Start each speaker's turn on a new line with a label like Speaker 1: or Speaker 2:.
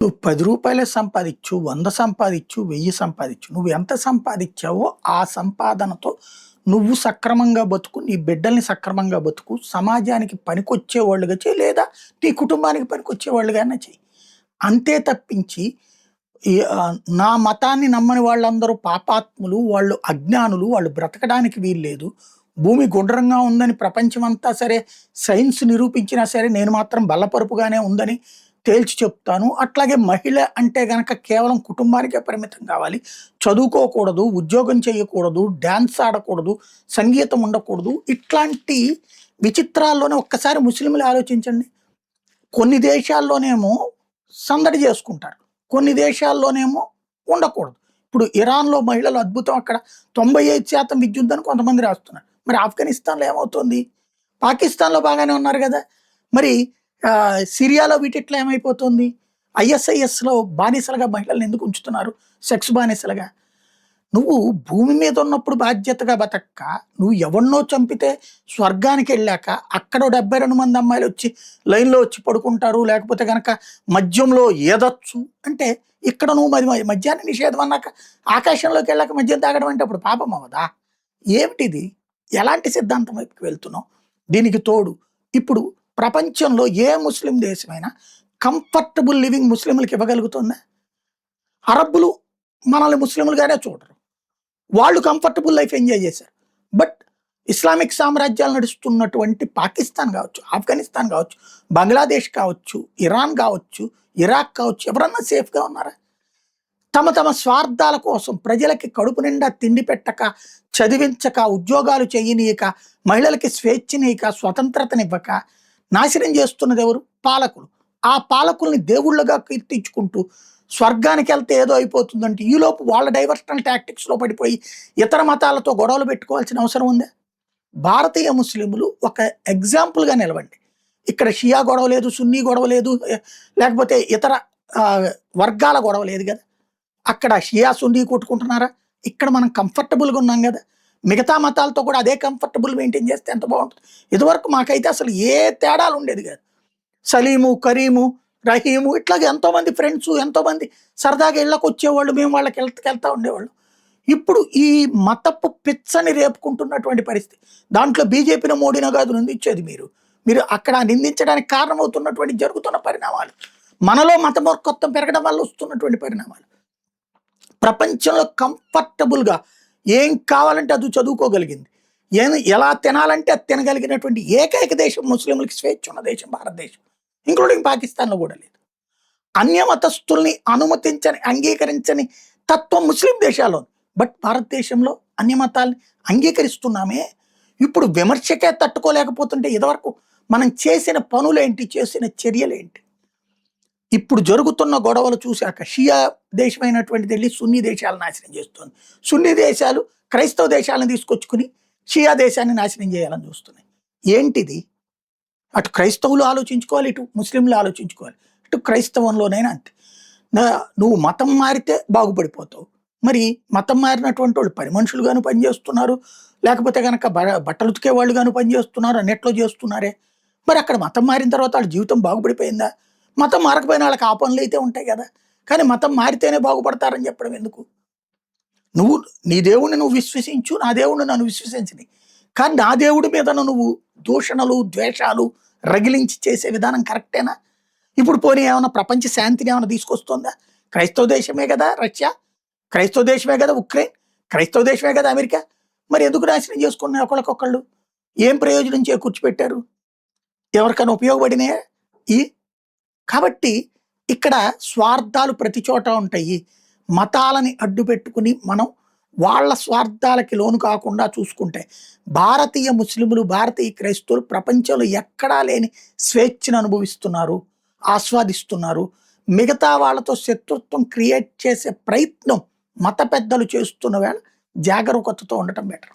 Speaker 1: నువ్వు రూ. 10 సంపాదించు, 100 సంపాదించు, 1000 సంపాదించు. నువ్వు ఎంత సంపాదించావో ఆ సంపాదనతో నువ్వు సక్రమంగా బతుకు, నీ బిడ్డల్ని సక్రమంగా బతుకు, సమాజానికి పనికొచ్చేవాళ్ళుగా చెయ్యి, లేదా నీ కుటుంబానికి పనికొచ్చేవాళ్ళుగానే చెయ్యి. అంతే తప్పించి నా మతాన్ని నమ్మని వాళ్ళందరూ పాపాత్ములు, వాళ్ళు అజ్ఞానులు, వాళ్ళు బ్రతకడానికి వీల్లేదు. భూమి గుండ్రంగా ఉందని ప్రపంచమంతా సరే సైన్స్ నిరూపించినా సరే నేను మాత్రం బల్లపరుపుగానే ఉందని తేల్చి చెప్తాను. అట్లాగే మహిళ అంటే గనక కేవలం కుటుంబానికే పరిమితం కావాలి. చదువుకోకూడదు, ఉద్యోగం చేయకూడదు, డాన్స్ ఆడకూడదు, సంగీతం ఉండకూడదు. ఇట్లాంటి విచిత్రాల్లోనే ఒక్కసారి ముస్లింలు ఆలోచించండి. కొన్ని దేశాల్లోనేమో సందడి చేసుకుంటారు, కొన్ని దేశాల్లోనేమో ఉండకూడదు. ఇప్పుడు ఇరాన్‌లో మహిళలు అద్భుతం, అక్కడ 95% విద్య ఉందని కొంతమంది రాస్తున్నారు. మరి ఆఫ్ఘనిస్తాన్‌లో ఏమవుతుంది? పాకిస్తాన్‌లో బాగానే ఉన్నారు గదా! మరి సిరియాలో వీటిట్లో ఏమైపోతుంది? ఐఎస్ఐఎస్‌లో బానిసలుగా మహిళల్ని ఎందుకు ఉంచుతున్నారు? సెక్స్ బానిసలుగా. నువ్వు భూమి మీద ఉన్నప్పుడు బాధ్యతగా బతక్క, నువ్వు ఎవరినో చంపితే స్వర్గానికెళ్ళాక అక్కడో 72 మంది అమ్మాయిలొచ్చి లైన్‌లో వచ్చి పడుకుంటారు, లేకపోతే గనక మద్యంలో ఈదొచ్చు అంటే, ఇక్కడ నువ్వు మద్యాన్ని నిషేధం అన్నాక ఆకాశంలోకెళ్ళాక మద్యం తాగడం అంటే అప్పుడు పాపం అవ్వదా? ఏమిటిది? ఎలాంటి సిద్ధాంతం వైపుకి వెళ్తున్నావు? దీనికి తోడు ఇప్పుడు ప్రపంచంలో ఏ ముస్లిం దేశమైనా కంఫర్టబుల్ లివింగ్ ముస్లింలకు ఇవ్వగలుగుతుందా? అరబ్బులు మనల్ని ముస్లింలుగానే చూడరు. వాళ్ళు కంఫర్టబుల్ లైఫ్ ఎంజాయ్ చేశారు. బట్ ఇస్లామిక్ సామ్రాజ్యాలు నడుస్తున్నటువంటి పాకిస్తాన్ కావచ్చు, ఆఫ్ఘనిస్తాన్ కావచ్చు, బంగ్లాదేశ్ కావచ్చు, ఇరాన్ కావచ్చు, ఇరాక్ కావచ్చు, ఎవరన్నా సేఫ్గా ఉన్నారా? తమ తమ స్వార్థాల కోసం ప్రజలకి కడుపు నిండా తిండి పెట్టక, చదివించక, ఉద్యోగాలు చేయనీయక, మహిళలకి స్వేచ్ఛనీయక, స్వతంత్రతనివ్వక నాశనం చేస్తున్నది ఎవరు? పాలకులు. ఆ పాలకుల్ని దేవుళ్ళగా కీర్తించుకుంటూ స్వర్గానికి వెళ్తే ఏదో అయిపోతుందంటే ఈలోపు వాళ్ళ డైవర్షనల్ టాక్టిక్స్లో పడిపోయి ఇతర మతాలతో గొడవలు పెట్టుకోవాల్సిన అవసరం ఉందా? భారతీయ ముస్లింలు ఒక ఎగ్జాంపుల్గా నిలవండి. ఇక్కడ షియా గొడవ లేదు, సున్నీ గొడవ లేదు, లేకపోతే ఇతర వర్గాల గొడవ లేదు కదా. అక్కడ షియా సున్నీ కొట్టుకుంటున్నారా? ఇక్కడ మనం కంఫర్టబుల్గా ఉన్నాం కదా. మిగతా మతాలతో కూడా అదే కంఫర్టబుల్ మెయింటైన్ చేస్తే ఎంత బాగుంటుంది. ఇదివరకు మాకైతే అసలు ఏ తేడాలు ఉండేది కాదు. సలీము, కరీము, రహీము ఇట్లాగే ఎంతోమంది ఫ్రెండ్స్, ఎంతోమంది సరదాగా ఇళ్ళకు వచ్చేవాళ్ళు, మేము వాళ్ళకి వెళ్తా ఉండేవాళ్ళు. ఇప్పుడు ఈ మతపు పిచ్చని రేపుకుంటున్నటువంటి పరిస్థితి. దాంట్లో బీజేపీని, మోడీనో కాదు నిందించేది మీరు. మీరు అక్కడ నిందించడానికి కారణమవుతున్నటువంటి జరుగుతున్న పరిణామాలు, మనలో మతమూర్ఖత్వం పెరగడం వల్ల వస్తున్నటువంటి పరిణామాలు. ప్రపంచంలో కంఫర్టబుల్గా ఏం కావాలంటే అది చదువుకోగలిగింది, ఎలా తినాలంటే అది తినగలిగినటువంటి ఏకైక దేశం ముస్లింలకి స్వేచ్ఛ ఉన్న దేశం భారతదేశం, ఇంక్లూడింగ్ పాకిస్తాన్లో కూడా లేదు. అన్యమతస్తుల్ని అనుమతించని, అంగీకరించని తత్వం ముస్లిం దేశాల్లో. బట్ భారతదేశంలో అన్యమతాల్ని అంగీకరిస్తున్నామే. ఇప్పుడు విమర్శకే తట్టుకోలేకపోతుంటే ఇదివరకు మనం చేసిన పనులేంటి, చేసిన చర్యలేంటి? ఇప్పుడు జరుగుతున్న గొడవలు చూశాక షియా దేశమైనటువంటిది వెళ్ళి సున్నీ దేశాలను నాశనం చేస్తుంది. సున్నీ దేశాలు క్రైస్తవ దేశాలను తీసుకొచ్చుకుని షియా దేశాన్ని నాశనం చేయాలని చూస్తున్నాయి. ఏంటిది? అటు క్రైస్తవులు ఆలోచించుకోవాలి, ఇటు ముస్లింలు ఆలోచించుకోవాలి. ఇటు క్రైస్తవంలోనైనా అంతే. నువ్వు మతం మారితే బాగుపడిపోతావు. మరి మతం మారినటువంటి వాళ్ళు పని మనుషులుగాను పనిచేస్తున్నారు, లేకపోతే కనుక బట్టలు ఉతికే వాళ్ళుగాను పనిచేస్తున్నారు, అన్నిట్లో చేస్తున్నారే. మరి అక్కడ మతం మారిన తర్వాత వాళ్ళ జీవితం బాగుపడిపోయిందా? మతం మారకపోయిన వాళ్ళకి ఆ పనులు అయితే ఉంటాయి కదా. కానీ మతం మారితేనే బాగుపడతారని చెప్పడం ఎందుకు? నువ్వు నీ దేవుడిని నువ్వు విశ్వసించు, నా దేవుడిని నన్ను విశ్వసించని. కానీ నా దేవుడి మీద నువ్వు దూషణలు, ద్వేషాలు రగిలించి చేసే విధానం కరెక్టేనా? ఇప్పుడు పోనీ ఏమైనా ప్రపంచ శాంతిని ఏమైనా తీసుకొస్తుందా? క్రైస్తవ దేశమే కదా రష్యా, క్రైస్తవ దేశమే కదా ఉక్రెయిన్, క్రైస్తవ దేశమే కదా అమెరికా. మరి ఎందుకు నాశనం చేసుకున్నారు ఒకళ్ళకొకళ్ళు? ఏం ప్రయోజనం చేకూర్చిపెట్టారు? ఎవరికైనా ఉపయోగపడినాయా? కాబట్టి ఇక్కడ స్వార్థాలు ప్రతి చోట ఉంటాయి. మతాలని అడ్డు పెట్టుకుని మనం వాళ్ళ స్వార్థాలకి లోను కాకుండా చూసుకుంటే భారతీయ ముస్లింలు, భారతీయ క్రైస్తవులు ప్రపంచంలో ఎక్కడా లేని స్వేచ్ఛను అనుభవిస్తున్నారు, ఆస్వాదిస్తున్నారు. మిగతా వాళ్ళతో శత్రుత్వం క్రియేట్ చేసే ప్రయత్నం మత పెద్దలు చేస్తున్న వేళ జాగరూకతతో ఉండటం బెటర్.